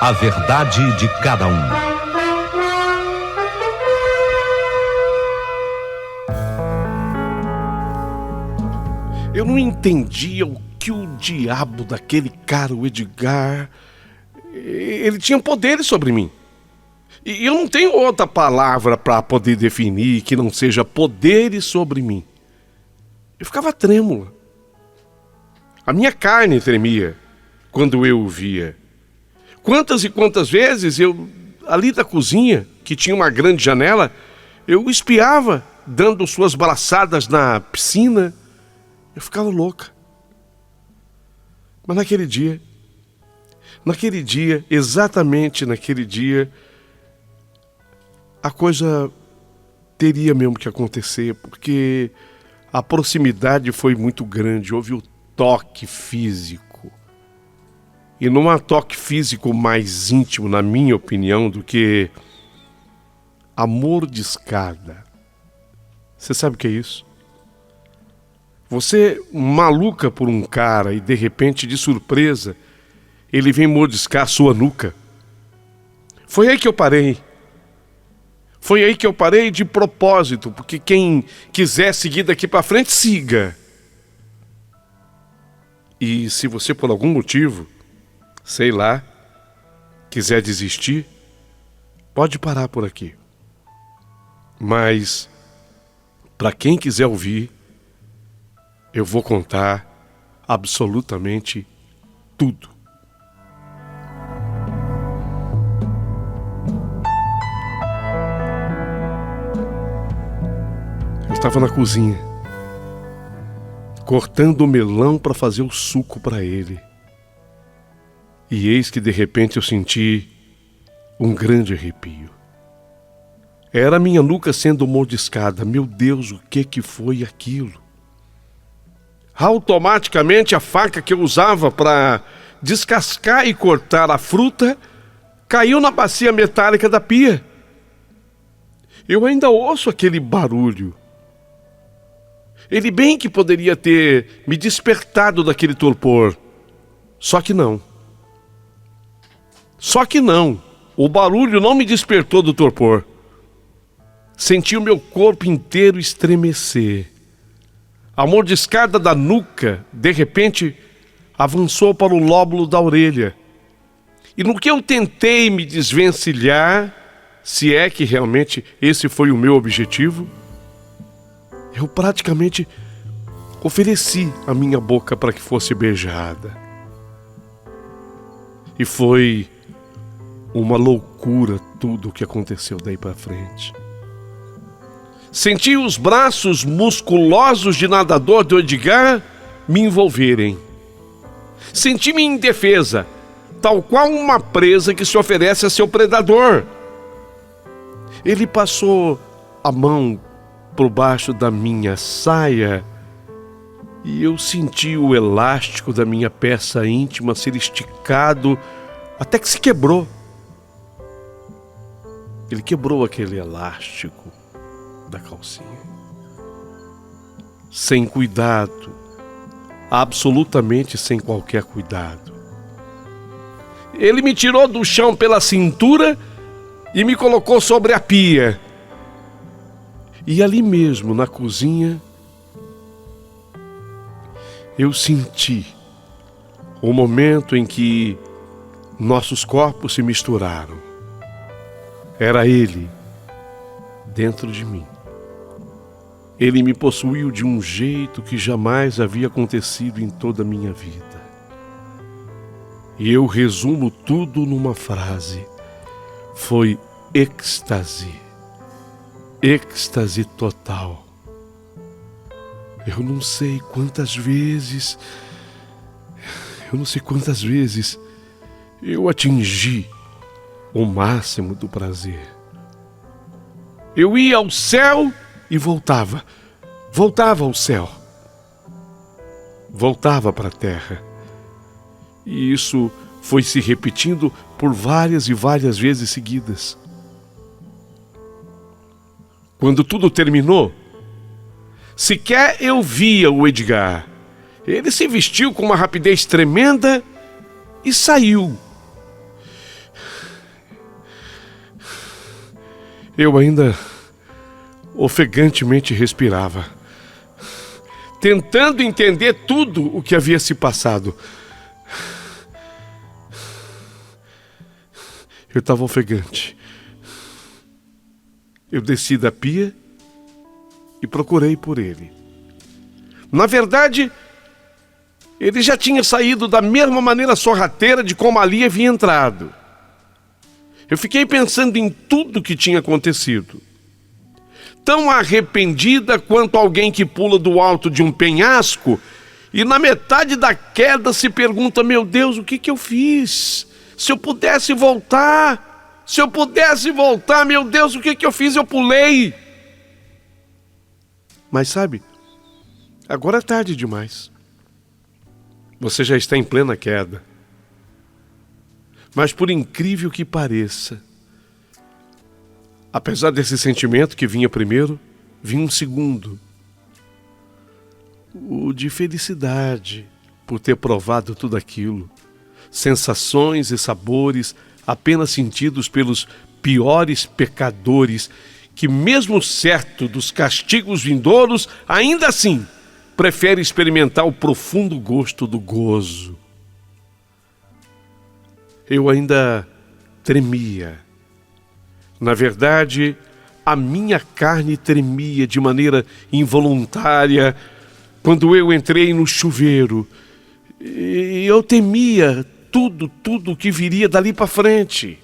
A verdade de cada um. Eu não entendia o que o diabo daquele cara, o Edgar, ele tinha poderes sobre mim. E eu não tenho outra palavra para poder definir que não seja poderes sobre mim. Eu ficava trêmula. A minha carne tremia quando eu o via. Quantas e quantas vezes eu, ali da cozinha, que tinha uma grande janela, eu espiava, dando suas braçadas na piscina. Eu ficava louca. Mas naquele dia, exatamente naquele dia, a coisa teria mesmo que acontecer, porque a proximidade foi muito grande, houve o toque físico. E não há toque físico mais íntimo, na minha opinião, do que amor de escada. Você sabe o que é isso? Você maluca por um cara e de repente, de surpresa, ele vem mordiscar a sua nuca. Foi aí que eu parei. Foi aí que eu parei de propósito, porque quem quiser seguir daqui para frente, siga. E se você por algum motivo, sei lá, quiser desistir, pode parar por aqui. Mas, para quem quiser ouvir, eu vou contar absolutamente tudo. Eu estava na cozinha, cortando o melão para fazer o suco para ele. E eis que de repente eu senti um grande arrepio. Era minha nuca sendo mordiscada. Meu Deus, o que foi aquilo? Automaticamente a faca que eu usava para descascar e cortar a fruta caiu na bacia metálica da pia. Eu ainda ouço aquele barulho. Ele bem que poderia ter me despertado daquele torpor. Só que não. O barulho não me despertou do torpor. Senti o meu corpo inteiro estremecer. A mordiscada da nuca, de repente, avançou para o lóbulo da orelha. E no que eu tentei me desvencilhar, se é que realmente esse foi o meu objetivo, eu praticamente ofereci a minha boca para que fosse beijada. E foi uma loucura tudo o que aconteceu daí para frente. Senti os braços musculosos de nadador do Edgar me envolverem. Senti-me indefesa, tal qual uma presa que se oferece a seu predador. Ele passou a mão por baixo da minha saia e eu senti o elástico da minha peça íntima ser esticado até que se quebrou. Ele quebrou aquele elástico da calcinha. Sem cuidado, absolutamente sem qualquer cuidado. Ele me tirou do chão pela cintura e me colocou sobre a pia. E ali mesmo, na cozinha, eu senti o momento em que nossos corpos se misturaram. Era ele dentro de mim. Ele me possuiu de um jeito que jamais havia acontecido em toda a minha vida. E eu resumo tudo numa frase. Foi êxtase. Êxtase total. Eu não sei quantas vezes eu atingi o máximo do prazer. Eu ia ao céu e voltava ao céu, voltava para a terra. E isso foi se repetindo por várias e várias vezes seguidas. Quando tudo terminou, sequer eu via o Edgar. Ele se vestiu com uma rapidez tremenda e saiu. Eu ainda ofegantemente respirava, tentando entender tudo o que havia se passado. Eu estava ofegante. Eu desci da pia e procurei por ele. Na verdade, ele já tinha saído da mesma maneira sorrateira de como ali havia entrado. Eu fiquei pensando em tudo que tinha acontecido. Tão arrependida quanto alguém que pula do alto de um penhasco e na metade da queda se pergunta: meu Deus, o que eu fiz? Se eu pudesse voltar, meu Deus, o que eu fiz? Eu pulei. Mas sabe, agora é tarde demais. Você já está em plena queda. Mas por incrível que pareça, apesar desse sentimento que vinha primeiro, vinha um segundo. O de felicidade por ter provado tudo aquilo. Sensações e sabores apenas sentidos pelos piores pecadores que, mesmo certo dos castigos vindouros, ainda assim prefere experimentar o profundo gosto do gozo. Eu ainda tremia. Na verdade, a minha carne tremia de maneira involuntária quando eu entrei no chuveiro. E eu temia tudo que viria dali para frente.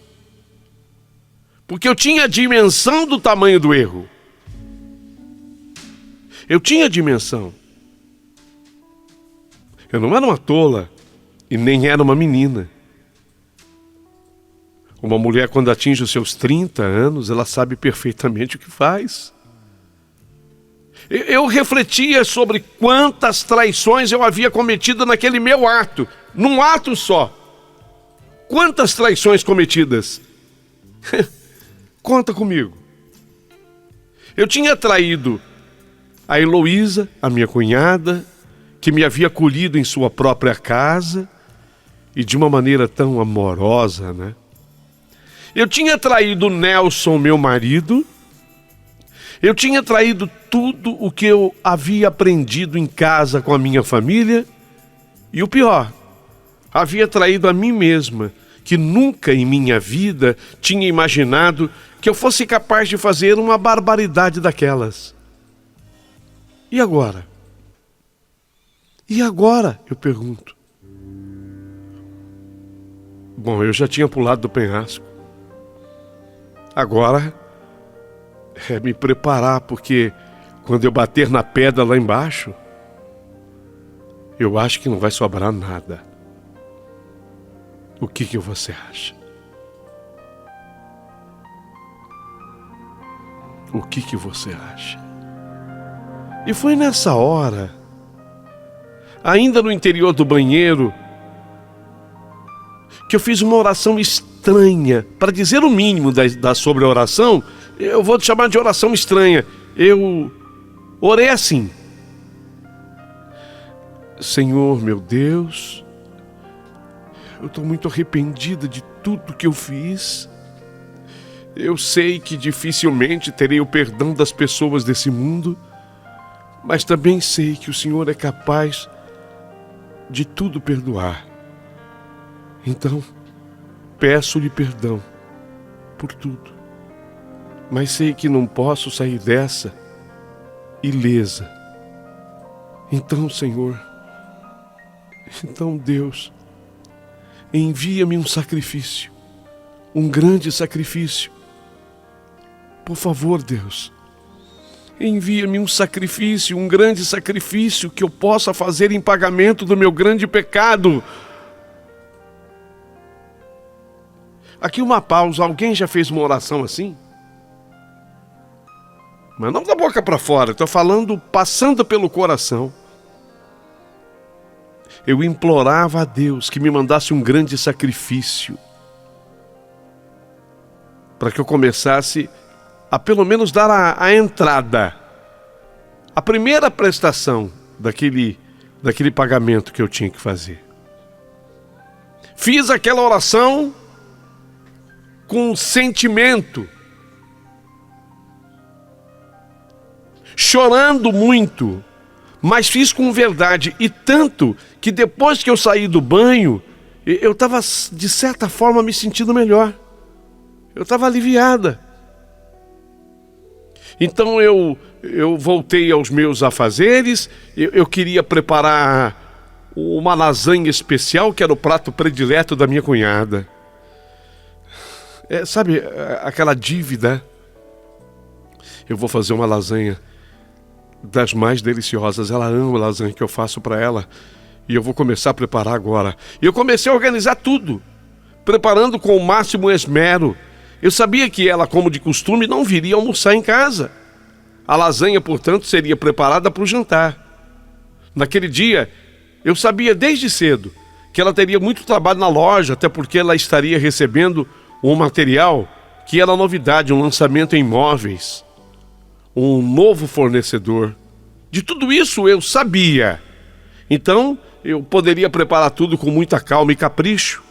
Porque eu tinha a dimensão do tamanho do erro. Eu tinha a dimensão. Eu não era uma tola e nem era uma menina. Uma mulher, quando atinge os seus 30 anos, ela sabe perfeitamente o que faz. Eu refletia sobre quantas traições eu havia cometido naquele meu ato, num ato só. Quantas traições cometidas? Conta comigo. Eu tinha traído a Heloísa, a minha cunhada, que me havia acolhido em sua própria casa e de uma maneira tão amorosa, né? Eu tinha traído o Nelson, meu marido. Eu tinha traído tudo o que eu havia aprendido em casa com a minha família. E o pior, havia traído a mim mesma, que nunca em minha vida tinha imaginado que eu fosse capaz de fazer uma barbaridade daquelas. E agora? E agora, eu pergunto. Bom, eu já tinha pulado do penhasco. Agora é me preparar, porque quando eu bater na pedra lá embaixo, eu acho que não vai sobrar nada. O que você acha? O que você acha? E foi nessa hora, ainda no interior do banheiro, que eu fiz uma oração estranha. Para dizer o mínimo sobre a oração, eu vou te chamar de oração estranha. Eu orei assim: Senhor, meu Deus, eu estou muito arrependida de tudo que eu fiz. Eu sei que dificilmente terei o perdão das pessoas desse mundo, mas também sei que o Senhor é capaz de tudo perdoar. Então, peço-lhe perdão por tudo, mas sei que não posso sair dessa ilesa. Então, Senhor, então, Deus, envia-me um sacrifício, um grande sacrifício. Por favor, Deus, envia-me um sacrifício, um grande sacrifício que eu possa fazer em pagamento do meu grande pecado. Aqui uma pausa. Alguém já fez uma oração assim? Mas não da boca para fora, estou falando passando pelo coração. Eu implorava a Deus que me mandasse um grande sacrifício para que eu começasse a pelo menos dar a entrada, a primeira prestação daquele pagamento que eu tinha que fazer. Fiz aquela oração com sentimento, chorando muito, mas fiz com verdade. E tanto que depois que eu saí do banho, eu estava, de certa forma, me sentindo melhor. Eu estava aliviada. Então eu voltei aos meus afazeres. Eu queria preparar uma lasanha especial, que era o prato predileto da minha cunhada. Sabe, aquela dívida? Eu vou fazer uma lasanha das mais deliciosas. Ela ama a lasanha que eu faço para ela. E eu vou começar a preparar agora. E eu comecei a organizar tudo, preparando com o máximo esmero. Eu sabia que ela, como de costume, não viria almoçar em casa. A lasanha, portanto, seria preparada para o jantar. Naquele dia, eu sabia desde cedo que ela teria muito trabalho na loja, até porque ela estaria recebendo um material que era novidade, um lançamento em móveis, um novo fornecedor. De tudo isso eu sabia. Então, eu poderia preparar tudo com muita calma e capricho.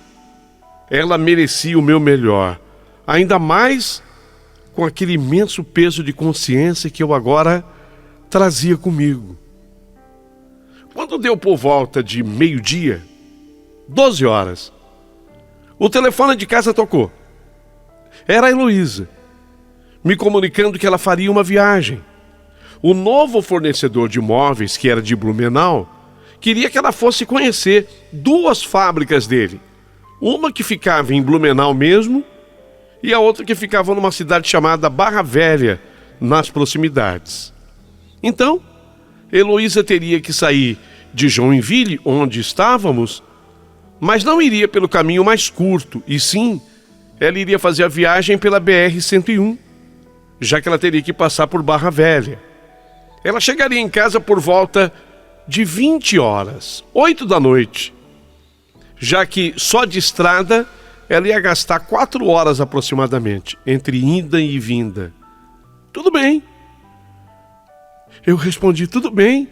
Ela merecia o meu melhor, ainda mais com aquele imenso peso de consciência que eu agora trazia comigo. Quando deu por volta de meio-dia, 12 horas, o telefone de casa tocou. Era a Heloísa, me comunicando que ela faria uma viagem. O novo fornecedor de móveis, que era de Blumenau, queria que ela fosse conhecer 2 fábricas dele. Uma que ficava em Blumenau mesmo, e a outra que ficava numa cidade chamada Barra Velha, nas proximidades. Então, Heloísa teria que sair de Joinville, onde estávamos, mas não iria pelo caminho mais curto, e sim, ela iria fazer a viagem pela BR-101, já que ela teria que passar por Barra Velha. Ela chegaria em casa por volta de 20 horas, 8 da noite, já que só de estrada ela ia gastar 4 horas aproximadamente, entre ida e vinda. Tudo bem. Eu respondi, tudo bem.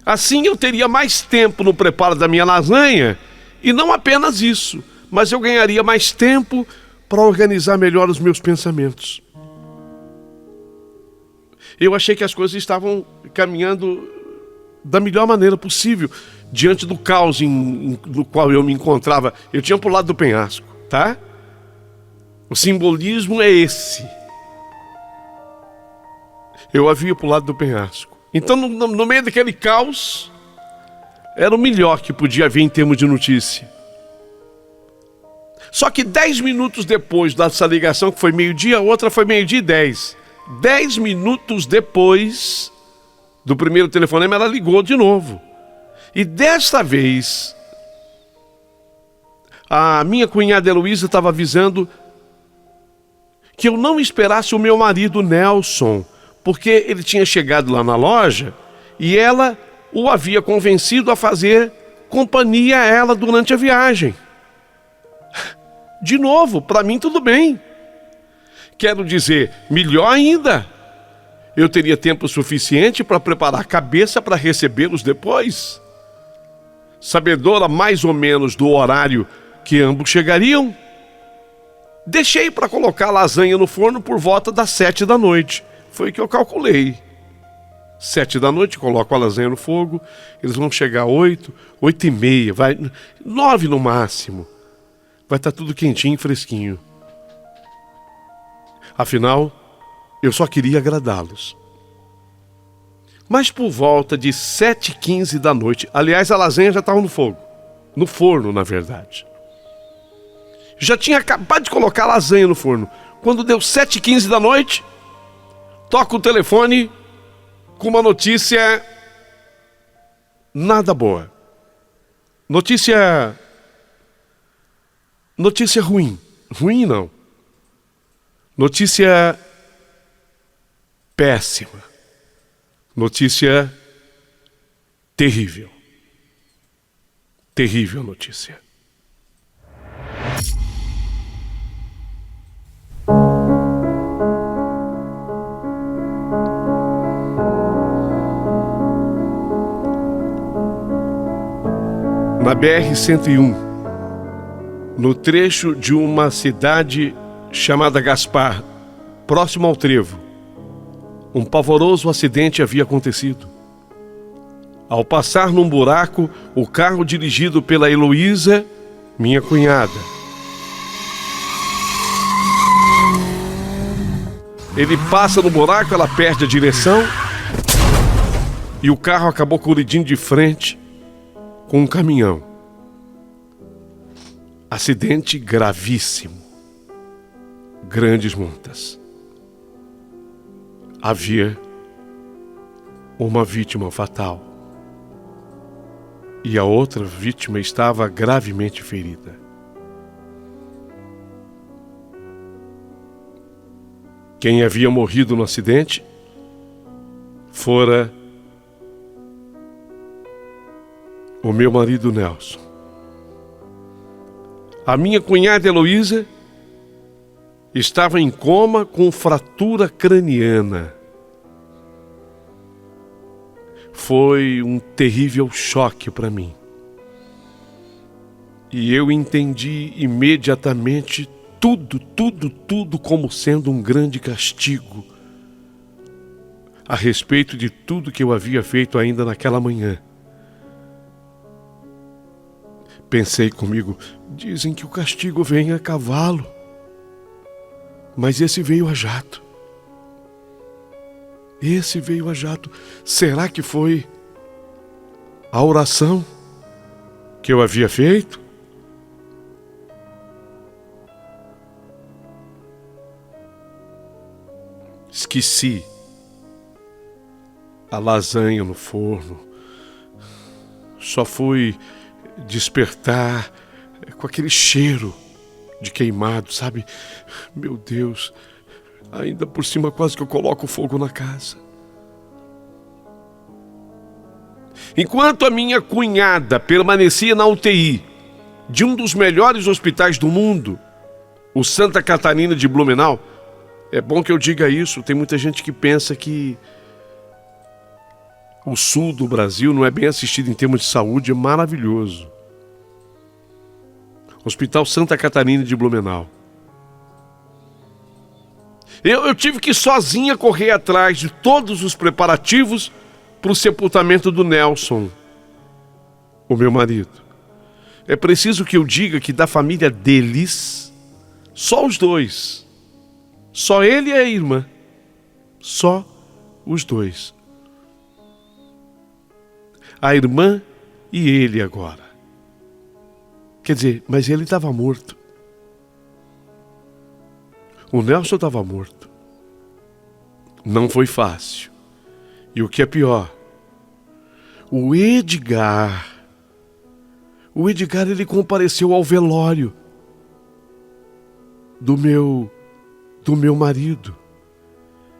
Assim eu teria mais tempo no preparo da minha lasanha, e não apenas isso, mas eu ganharia mais tempo para organizar melhor os meus pensamentos. Eu achei que as coisas estavam caminhando da melhor maneira possível, diante do caos no qual eu me encontrava. Eu tinha pulado do penhasco, tá? O simbolismo é esse. Eu havia pulado do penhasco. Então, no meio daquele caos, era o melhor que podia haver em termos de notícia. Só que 10 minutos depois dessa ligação, que foi meio-dia, a outra foi 12:10. 10 minutos depois do primeiro telefonema, ela ligou de novo. E desta vez, a minha cunhada Heloísa estava avisando que eu não esperasse o meu marido Nelson, porque ele tinha chegado lá na loja e ela o havia convencido a fazer companhia a ela durante a viagem. De novo, para mim tudo bem. Quero dizer, melhor ainda, eu teria tempo suficiente para preparar a cabeça para recebê-los depois. Sabedora mais ou menos do horário que ambos chegariam, deixei para colocar a lasanha no forno por volta das 7 da noite. Foi o que eu calculei. 7 da noite, coloco a lasanha no fogo, eles vão chegar 8, 8:30, 9 no máximo. Vai estar tudo quentinho e fresquinho. Afinal, eu só queria agradá-los. Mas por volta de 7:15 da noite, aliás, a lasanha já estava no fogo. No forno, na verdade. Já tinha acabado de colocar a lasanha no forno. Quando deu 7:15 da noite, toca o telefone com uma notícia nada boa. Notícia ruim. Ruim não. Notícia péssima. Notícia terrível. Terrível notícia. Na BR-101, no trecho de uma cidade chamada Gaspar, próximo ao Trevo, Um pavoroso acidente havia acontecido. Ao passar num buraco, o carro dirigido pela Heloísa, minha cunhada. Ele passa no buraco, ela perde a direção e o carro acabou colidindo de frente com um caminhão. Acidente gravíssimo. Grandes multas. Havia uma vítima fatal. E a outra vítima estava gravemente ferida. Quem havia morrido no acidente fora o meu marido Nelson. A minha cunhada Heloísa estava em coma com fratura craniana. Foi um terrível choque para mim. E eu entendi imediatamente tudo como sendo um grande castigo a respeito de tudo que eu havia feito ainda naquela manhã. Pensei comigo, dizem que o castigo vem a cavalo, mas esse veio a jato. Esse veio a jato. Será que foi a oração que eu havia feito? Esqueci a lasanha no forno. Só fui despertar com aquele cheiro de queimado, sabe? Meu Deus, ainda por cima quase que eu coloco fogo na casa. Enquanto a minha cunhada permanecia na UTI de um dos melhores hospitais do mundo, o Santa Catarina de Blumenau, é bom que eu diga isso, tem muita gente que pensa que o sul do Brasil não é bem assistido em termos de saúde, é maravilhoso. Hospital Santa Catarina de Blumenau. Eu tive que sozinha correr atrás de todos os preparativos para o sepultamento do Nelson, o meu marido. É preciso que eu diga que da família deles, só os dois, só ele e a irmã, só os dois. A irmã e ele agora. Quer dizer, mas ele estava morto. O Nelson estava morto. Não foi fácil. E o que é pior, o Edgar ele compareceu ao velório do meu marido.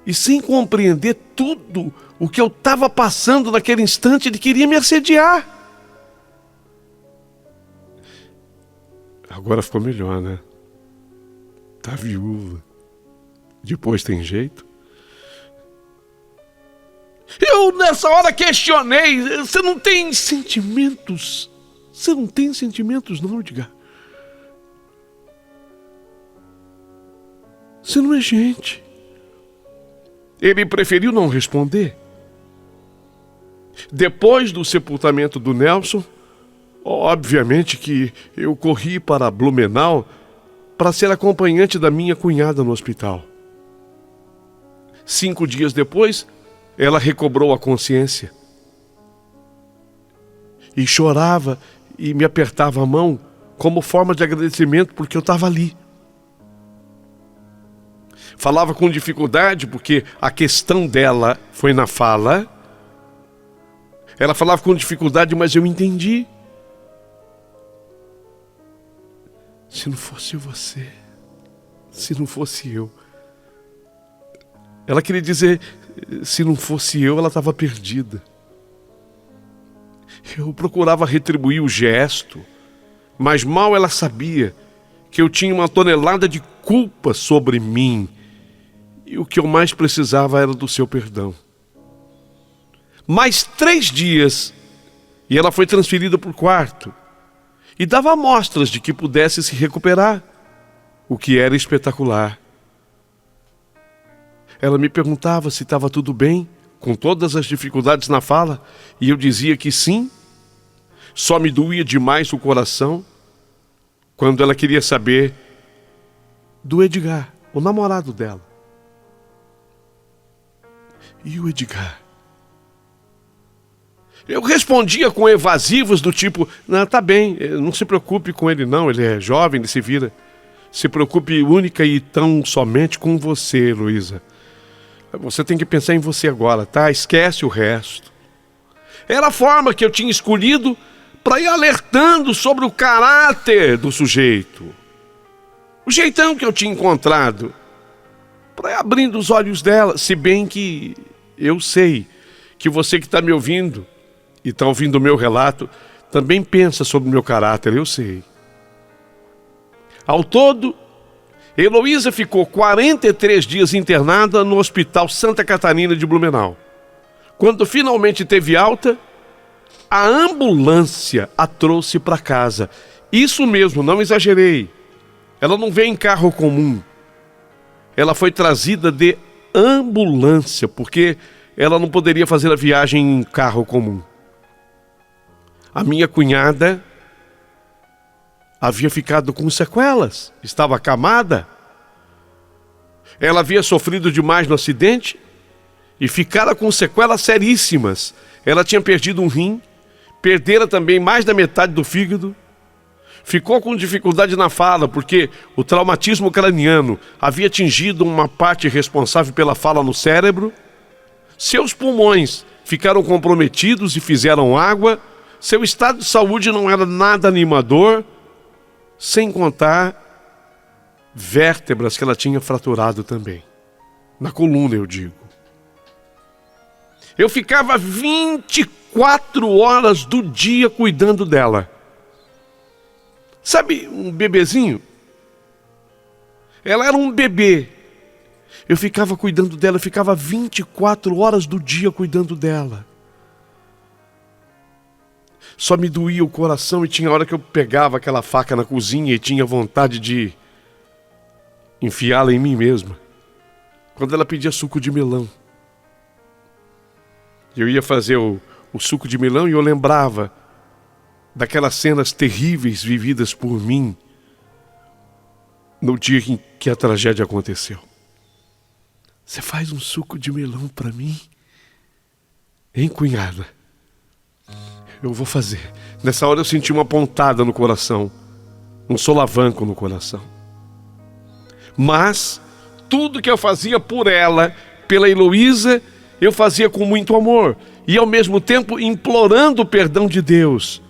E sem compreender tudo o que eu estava passando naquele instante, ele queria me assediar. Agora ficou melhor, né? Tá viúva. Depois tem jeito. Eu nessa hora questionei, você não tem sentimentos? Você não tem sentimentos não, Edgar? Você não é gente. Ele preferiu não responder. Depois do sepultamento do Nelson, obviamente que eu corri para Blumenau para ser acompanhante da minha cunhada no hospital. 5 dias depois, ela recobrou a consciência. E chorava e me apertava a mão como forma de agradecimento porque eu estava ali. Falava com dificuldade porque a questão dela foi na fala. Ela falava com dificuldade, mas eu entendi. Se não fosse você, se não fosse eu. Ela queria dizer, se não fosse eu, ela estava perdida. Eu procurava retribuir o gesto, mas mal ela sabia que eu tinha uma tonelada de culpa sobre mim. E o que eu mais precisava era do seu perdão. Mais 3 dias, e ela foi transferida para o quarto. E dava amostras de que pudesse se recuperar, o que era espetacular. Ela me perguntava se estava tudo bem, com todas as dificuldades na fala, e eu dizia que sim. Só me doía demais o coração quando ela queria saber do Edgar, o namorado dela. E o Edgar? Eu respondia com evasivos do tipo: não, tá bem, não se preocupe com ele não, ele é jovem, ele se vira. Se preocupe única e tão somente com você, Heloísa. Você tem que pensar em você agora, tá? Esquece o resto. Era a forma que eu tinha escolhido para ir alertando sobre o caráter do sujeito. O jeitão que eu tinha encontrado para ir abrindo os olhos dela. Se bem que eu sei que você que está me ouvindo e está ouvindo o meu relato também pensa sobre o meu caráter, eu sei. Ao todo, Heloísa ficou 43 dias internada no Hospital Santa Catarina de Blumenau. Quando finalmente teve alta, a ambulância a trouxe para casa. Isso mesmo, não exagerei. Ela não veio em carro comum. Ela foi trazida de ambulância, porque ela não poderia fazer a viagem em carro comum. A minha cunhada havia ficado com sequelas, estava acamada. Ela havia sofrido demais no acidente e ficara com sequelas seríssimas. Ela tinha perdido um rim, perdera também mais da metade do fígado, ficou com dificuldade na fala, porque o traumatismo craniano havia atingido uma parte responsável pela fala no cérebro. Seus pulmões ficaram comprometidos e fizeram água. Seu estado de saúde não era nada animador, sem contar vértebras que ela tinha fraturado também. Na coluna, eu digo. Eu ficava 24 horas do dia cuidando dela. Sabe, um bebezinho? Ela era um bebê. Eu ficava cuidando dela, eu ficava 24 horas do dia cuidando dela. Só me doía o coração e tinha hora que eu pegava aquela faca na cozinha e tinha vontade de enfiá-la em mim mesma. Quando ela pedia suco de melão. Eu ia fazer o suco de melão e eu lembrava daquelas cenas terríveis vividas por mim no dia em que a tragédia aconteceu. Você faz um suco de melão para mim? Hein, cunhada? Eu vou fazer. Nessa hora eu senti uma pontada no coração, um solavanco no coração. Mas tudo que eu fazia por ela, pela Heloísa, eu fazia com muito amor e ao mesmo tempo implorando o perdão de Deus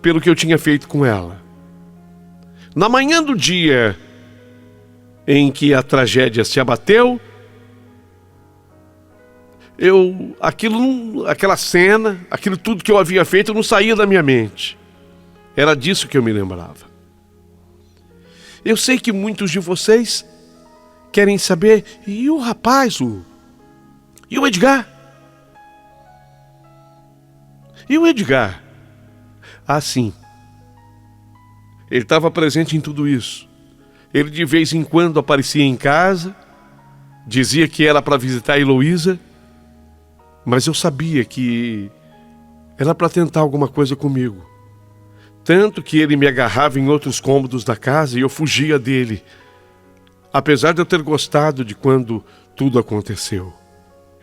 pelo que eu tinha feito com ela. Na manhã do dia tragédia se abateu, aquela cena, aquilo tudo que eu havia feito não saía da minha mente. Era disso que eu me lembrava. Eu sei que muitos de vocês querem saber, e o rapaz, e o Edgar? E o Edgar? Ah, sim. Ele estava presente em tudo isso. Ele de vez em quando aparecia em casa, dizia que era para visitar a Heloísa, mas eu sabia que era para tentar alguma coisa comigo. Tanto que ele me agarrava em outros cômodos da casa e eu fugia dele. Apesar de eu ter gostado de quando tudo aconteceu.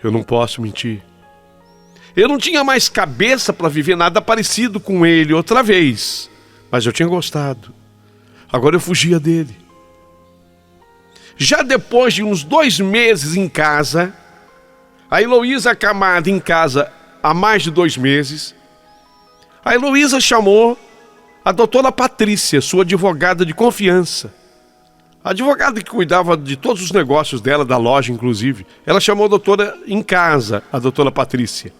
Eu não posso mentir. Eu não tinha mais cabeça para viver nada parecido com ele outra vez. Mas eu tinha gostado. Agora eu fugia dele. Já depois de uns 2 meses em casa, a Heloísa acamada em casa há mais de 2 meses, a Heloísa chamou a doutora Patrícia, sua advogada de confiança. A advogada que cuidava de todos os negócios dela, da loja inclusive. Ela chamou a doutora em casa, a doutora Patrícia.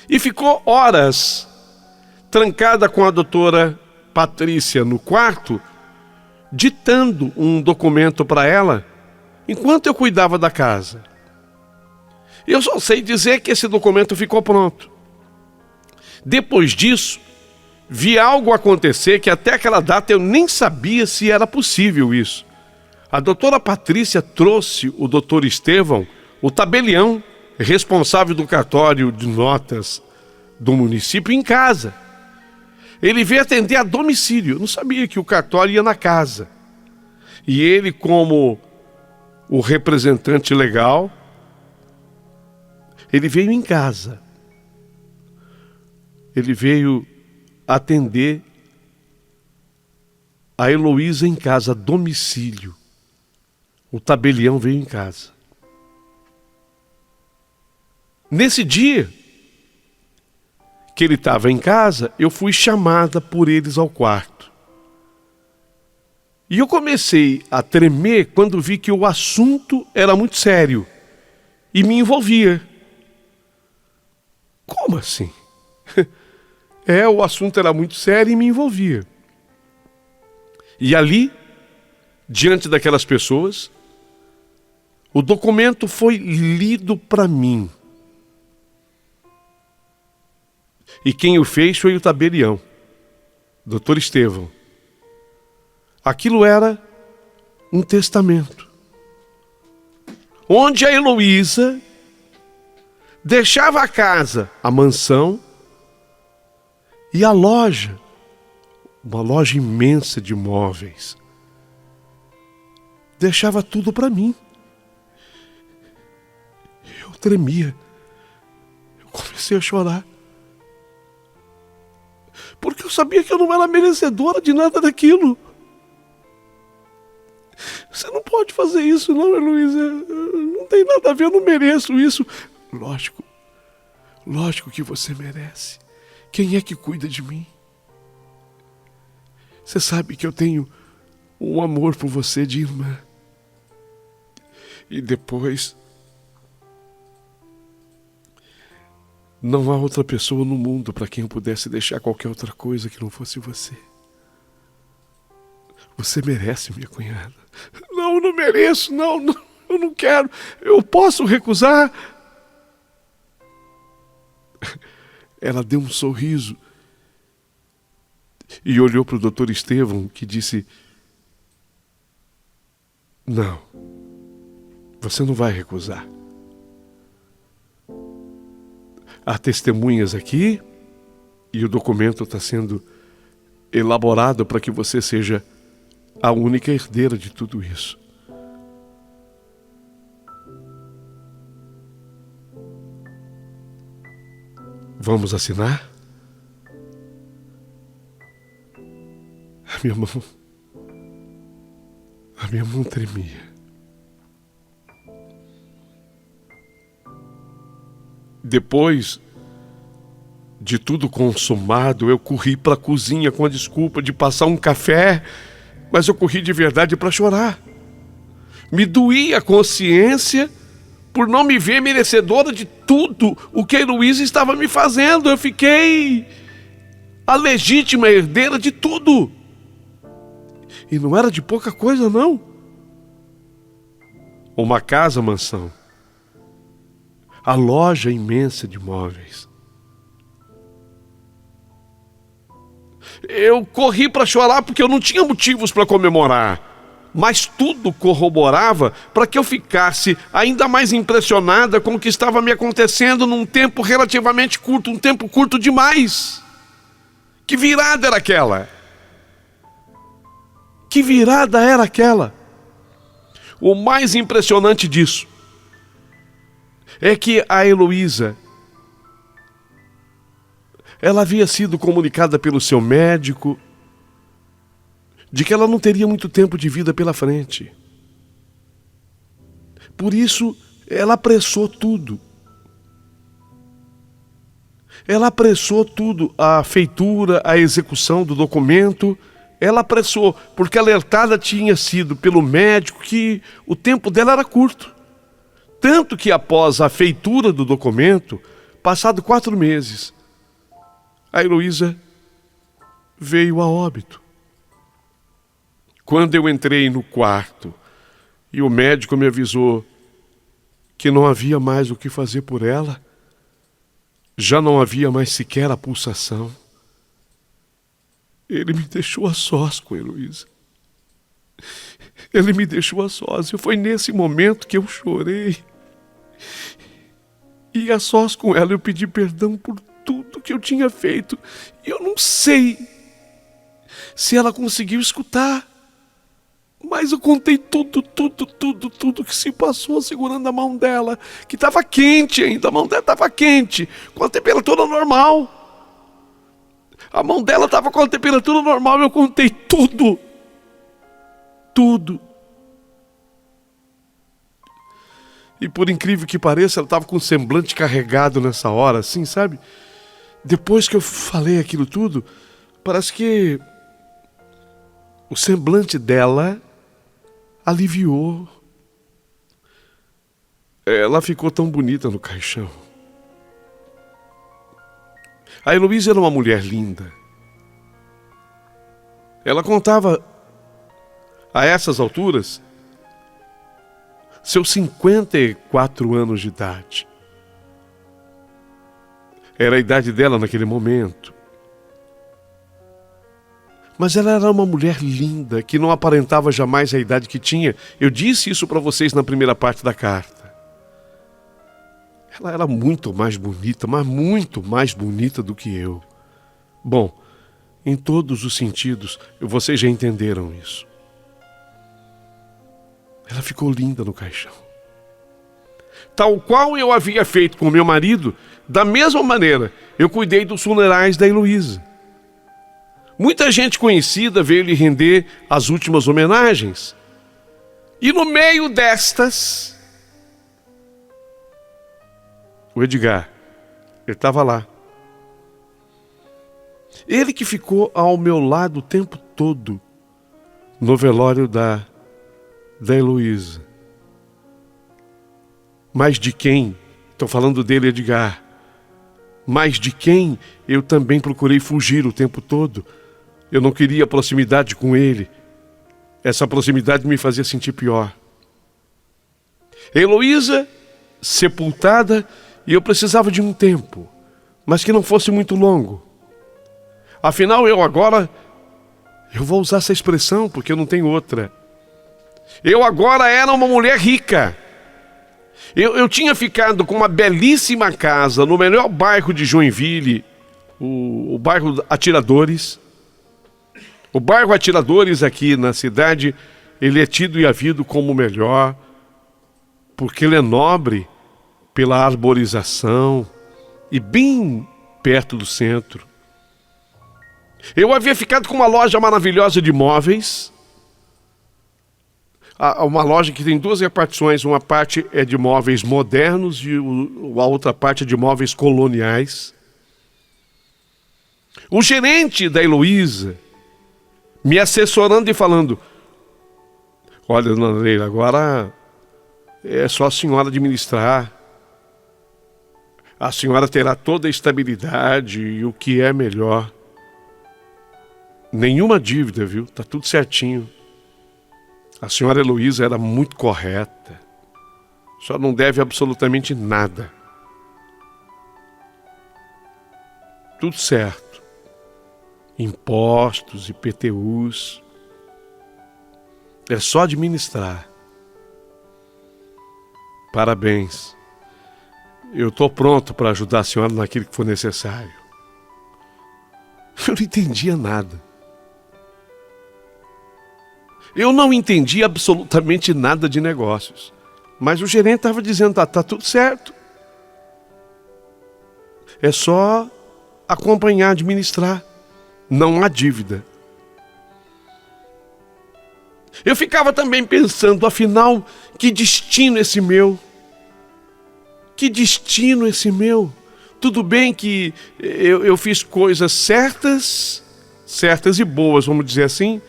E ficou horas trancada com a doutora Patrícia no quarto, ditando um documento para ela, enquanto eu cuidava da casa. Eu só sei dizer que esse documento ficou pronto. Depois disso, vi algo acontecer que até aquela data eu nem sabia se era possível isso. A doutora Patrícia trouxe o doutor Estevão, o tabelião, responsável do cartório de notas do município, em casa. Ele veio atender a domicílio. Eu não sabia que o cartório ia na casa. E ele, como o representante legal, ele veio em casa. Ele veio atender a Heloísa em casa, a domicílio. O tabelião veio em casa. Nesse dia que ele estava em casa, eu fui chamada por eles ao quarto. E eu comecei a tremer quando vi que o assunto era muito sério e me envolvia. Como assim? O assunto era muito sério e me envolvia. E ali, diante daquelas pessoas, o documento foi lido para mim. E quem o fez foi o tabelião, doutor Estevão. Aquilo era um testamento, onde a Heloísa deixava a casa, a mansão e a loja, uma loja imensa de móveis. Deixava tudo para mim. Eu tremia. Eu comecei a chorar. Porque eu sabia que eu não era merecedora de nada daquilo. Você não pode fazer isso não, Heloísa. Não tem nada a ver, eu não mereço isso. Lógico que você merece. Quem é que cuida de mim? Você sabe que eu tenho um amor por você de irmã. E depois, não há outra pessoa no mundo para quem eu pudesse deixar qualquer outra coisa que não fosse você. Você merece, minha cunhada. Não, eu não mereço, não, eu não quero. Eu posso recusar? Ela deu um sorriso e olhou para o doutor Estevão, que disse: não, você não vai recusar. Há testemunhas aqui e o documento está sendo elaborado para que você seja a única herdeira de tudo isso. Vamos assinar? A minha mão tremia. Depois de tudo consumado, eu corri para a cozinha com a desculpa de passar um café, mas eu corri de verdade para chorar. Me doía a consciência por não me ver merecedora de tudo o que a Heloísa estava me fazendo. Eu fiquei a legítima herdeira de tudo. E não era de pouca coisa, não. Uma casa, mansão. A loja imensa de móveis. Eu corri para chorar porque eu não tinha motivos para comemorar. Mas tudo corroborava para que eu ficasse ainda mais impressionada com o que estava me acontecendo num tempo relativamente curto, um tempo curto demais. Que virada era aquela? Que virada era aquela? O mais impressionante disso é que a Heloísa, ela havia sido comunicada pelo seu médico de que ela não teria muito tempo de vida pela frente. Por isso, ela apressou tudo. Ela apressou tudo, a feitura, a execução do documento. Ela apressou, porque alertada tinha sido pelo médico que o tempo dela era curto. Tanto que após a feitura do documento, passado 4 meses, a Heloísa veio a óbito. Quando eu entrei no quarto e o médico me avisou que não havia mais o que fazer por ela, já não havia mais sequer a pulsação, ele me deixou a sós com a Heloísa. Ele me deixou a sós. E foi nesse momento que eu chorei. E a sós com ela eu pedi perdão por tudo que eu tinha feito. E eu não sei se ela conseguiu escutar. Mas eu contei tudo que se passou segurando a mão dela, que estava quente ainda, a mão dela estava quente, com a temperatura normal. A mão dela estava com a temperatura normal, eu contei tudo. E por incrível que pareça, ela estava com o semblante carregado nessa hora, assim, sabe? Depois que eu falei aquilo tudo, parece que o semblante dela aliviou. Ela ficou tão bonita no caixão. A Heloísa era uma mulher linda. Ela contava, a essas alturas, seus 54 anos de idade. Era a idade dela naquele momento. Mas ela era uma mulher linda, que não aparentava jamais a idade que tinha. Eu disse isso para vocês na primeira parte da carta. Ela era muito mais bonita, mas muito mais bonita do que eu. Bom, em todos os sentidos, vocês já entenderam isso. Ela ficou linda no caixão. Tal qual eu havia feito com meu marido, da mesma maneira, eu cuidei dos funerais da Heloísa. Muita gente conhecida veio lhe render as últimas homenagens. E no meio destas, o Edgar, ele estava lá. Ele que ficou ao meu lado o tempo todo no velório da Heloísa. Mas de quem? Estou falando dele, Edgar. Mas de quem eu também procurei fugir o tempo todo. Eu não queria proximidade com ele. Essa proximidade me fazia sentir pior. Heloísa, sepultada, e eu precisava de um tempo, mas que não fosse muito longo. Afinal, eu vou usar essa expressão porque eu não tenho outra. Eu agora era uma mulher rica. Eu tinha ficado com uma belíssima casa no melhor bairro de Joinville, o bairro Atiradores. O bairro Atiradores aqui na cidade, ele é tido e havido como o melhor, porque ele é nobre pela arborização e bem perto do centro. Eu havia ficado com uma loja maravilhosa de móveis, uma loja que tem duas repartições, uma parte é de móveis modernos e a outra parte é de móveis coloniais. O gerente da Heloísa me assessorando e falando: olha, dona Leila, agora é só a senhora administrar. A senhora terá toda a estabilidade e o que é melhor. Nenhuma dívida, viu? Tá tudo certinho. A senhora Heloísa era muito correta. Só não deve absolutamente nada. Tudo certo. Impostos, IPTUs. É só administrar. Parabéns. Eu estou pronto para ajudar a senhora naquilo que for necessário. Eu não entendia nada. Eu não entendi absolutamente nada de negócios. Mas o gerente estava dizendo, tá tudo certo. É só acompanhar, administrar. Não há dívida. Eu ficava também pensando, afinal, que destino esse meu? Que destino esse meu? Tudo bem que eu fiz coisas certas e boas, vamos dizer assim,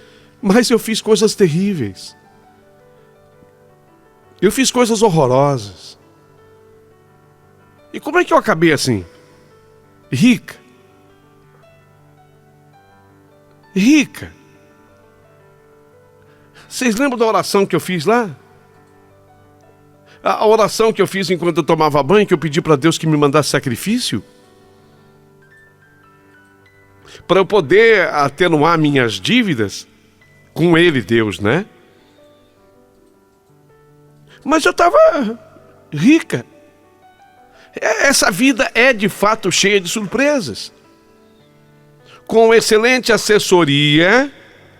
mas eu fiz coisas terríveis. Eu fiz coisas horrorosas. E como é que eu acabei assim? Rica. Rica. Vocês lembram da oração que eu fiz lá? A oração que eu fiz enquanto eu tomava banho, que eu pedi para Deus que me mandasse sacrifício? Para eu poder atenuar minhas dívidas com Ele, Deus, né? Mas eu estava rica. Essa vida é de fato cheia de surpresas. Com excelente assessoria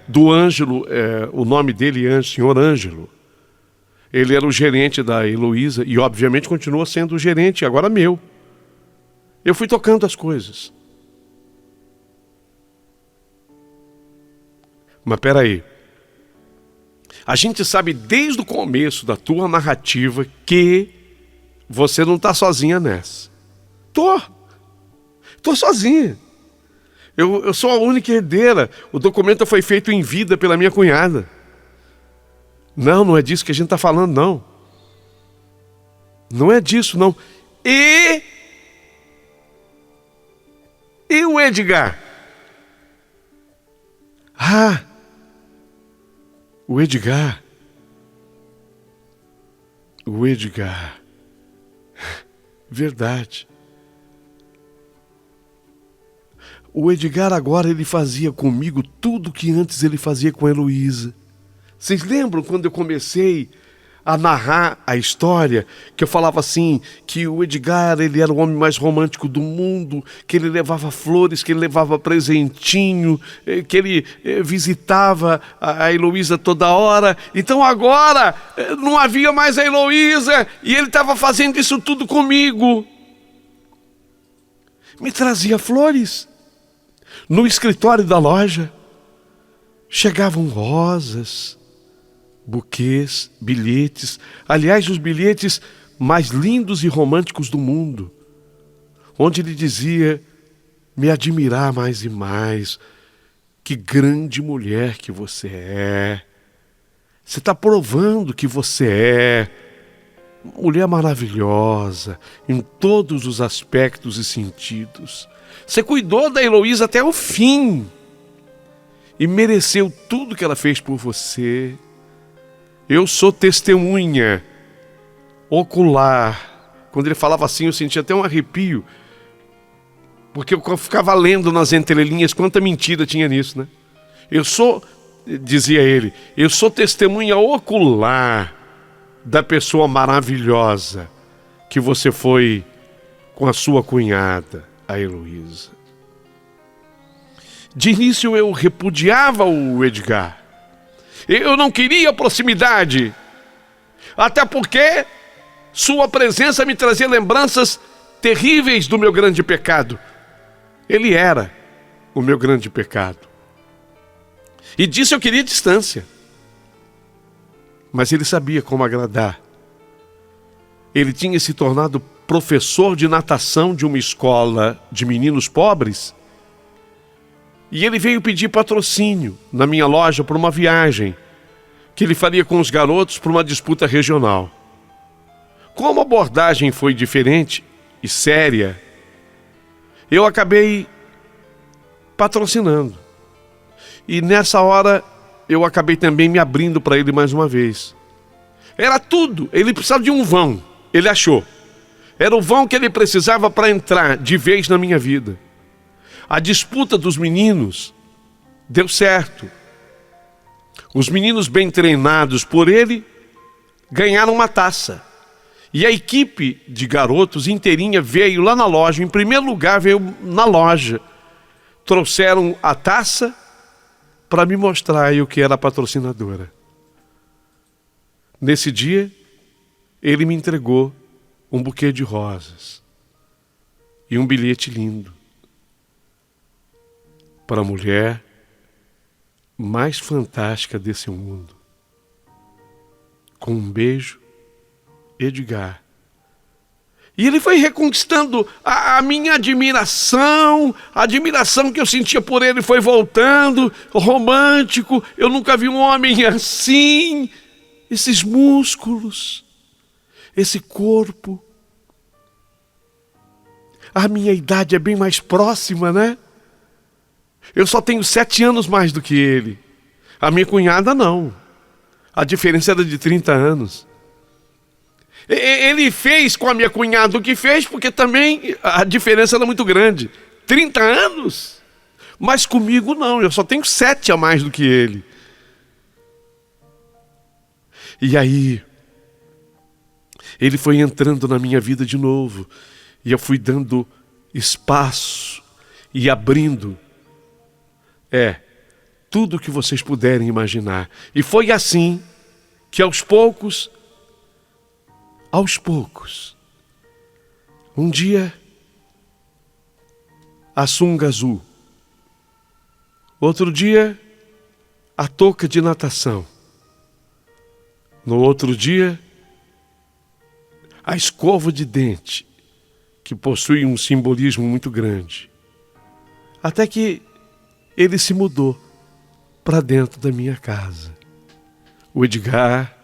do Ângelo, o nome dele é Senhor Ângelo. Ele era o gerente da Heloísa e obviamente continua sendo o gerente, agora meu. Eu fui tocando as coisas. Mas peraí. A gente sabe desde o começo da tua narrativa que você não está sozinha nessa. Tô sozinha. Eu sou a única herdeira. O documento foi feito em vida pela minha cunhada. Não é disso que a gente está falando, não. Não é disso, não. E o Edgar? O Edgar. Verdade. O Edgar agora ele fazia comigo tudo que antes ele fazia com a Heloísa. Vocês lembram quando eu comecei a narrar a história, que eu falava assim, que o Edgar ele era o homem mais romântico do mundo, que ele levava flores, que ele levava presentinho, que ele visitava a Heloísa toda hora. Então agora não havia mais a Heloísa e ele estava fazendo isso tudo comigo. Me trazia flores. No escritório da loja chegavam rosas, buquês, bilhetes. Aliás, os bilhetes mais lindos e românticos do mundo, onde ele dizia me admirar mais e mais. Que grande mulher que você é. Você está provando que você é mulher maravilhosa em todos os aspectos e sentidos. Você cuidou da Heloísa até o fim e mereceu tudo que ela fez por você. Eu sou testemunha ocular. Quando ele falava assim, eu sentia até um arrepio, porque eu ficava lendo nas entrelinhas quanta mentira tinha nisso, né? Dizia ele, eu sou testemunha ocular da pessoa maravilhosa que você foi com a sua cunhada, a Heloísa. De início eu repudiava o Edgar. Eu não queria proximidade, até porque sua presença me trazia lembranças terríveis do meu grande pecado. Ele era o meu grande pecado. E disso eu queria distância. Mas ele sabia como agradar. Ele tinha se tornado professor de natação de uma escola de meninos pobres. E ele veio pedir patrocínio na minha loja para uma viagem que ele faria com os garotos para uma disputa regional. Como a abordagem foi diferente e séria, eu acabei patrocinando. E nessa hora eu acabei também me abrindo para ele mais uma vez. Era tudo, ele precisava de um vão, ele achou. Era o vão que ele precisava para entrar de vez na minha vida. A disputa dos meninos deu certo. Os meninos bem treinados por ele ganharam uma taça. E a equipe de garotos inteirinha veio lá na loja, em primeiro lugar veio na loja. Trouxeram a taça para me mostrar eu que era a patrocinadora. Nesse dia, ele me entregou um buquê de rosas e um bilhete lindo para a mulher mais fantástica desse mundo. Com um beijo, Edgar. E ele foi reconquistando a minha admiração, a admiração que eu sentia por ele foi voltando, romântico. Eu nunca vi um homem assim, esses músculos, esse corpo. A minha idade é bem mais próxima, né? Eu só tenho 7 anos mais do que ele. A minha cunhada não. A diferença era de 30 anos. Ele fez com a minha cunhada o que fez, porque também a diferença era muito grande. 30 anos? Mas comigo não, eu só tenho 7 a mais do que ele. E aí, Ele foi entrando na minha vida de novo, e eu fui dando espaço e abrindo. Tudo o que vocês puderem imaginar. E foi assim que aos poucos, um dia, a sunga azul. Outro dia, a touca de natação. No outro dia, a escova de dente, que possui um simbolismo muito grande. Até que ele se mudou para dentro da minha casa. O Edgar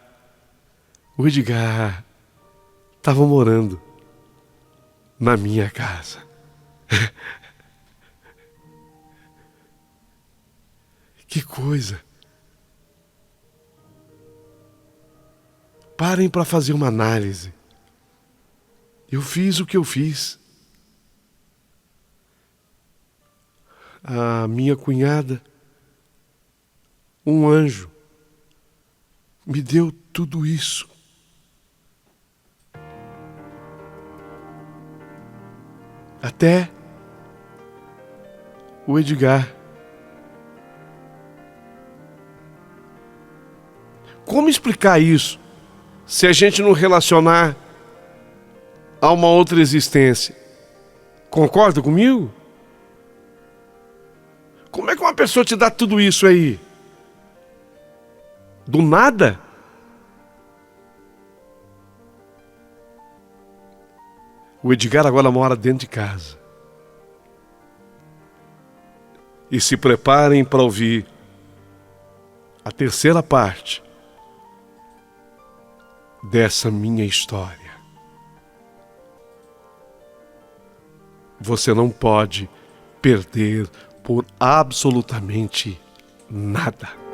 estava morando na minha casa. Que coisa! Parem para fazer uma análise. Eu fiz o que eu fiz. A minha cunhada, um anjo, me deu tudo isso. Até o Edgar. Como explicar isso se a gente não relacionar a uma outra existência? Concorda comigo? Como é que uma pessoa te dá tudo isso aí? Do nada? O Edgar agora mora dentro de casa. E se preparem para ouvir a terceira parte dessa minha história. Você não pode perder por absolutamente nada.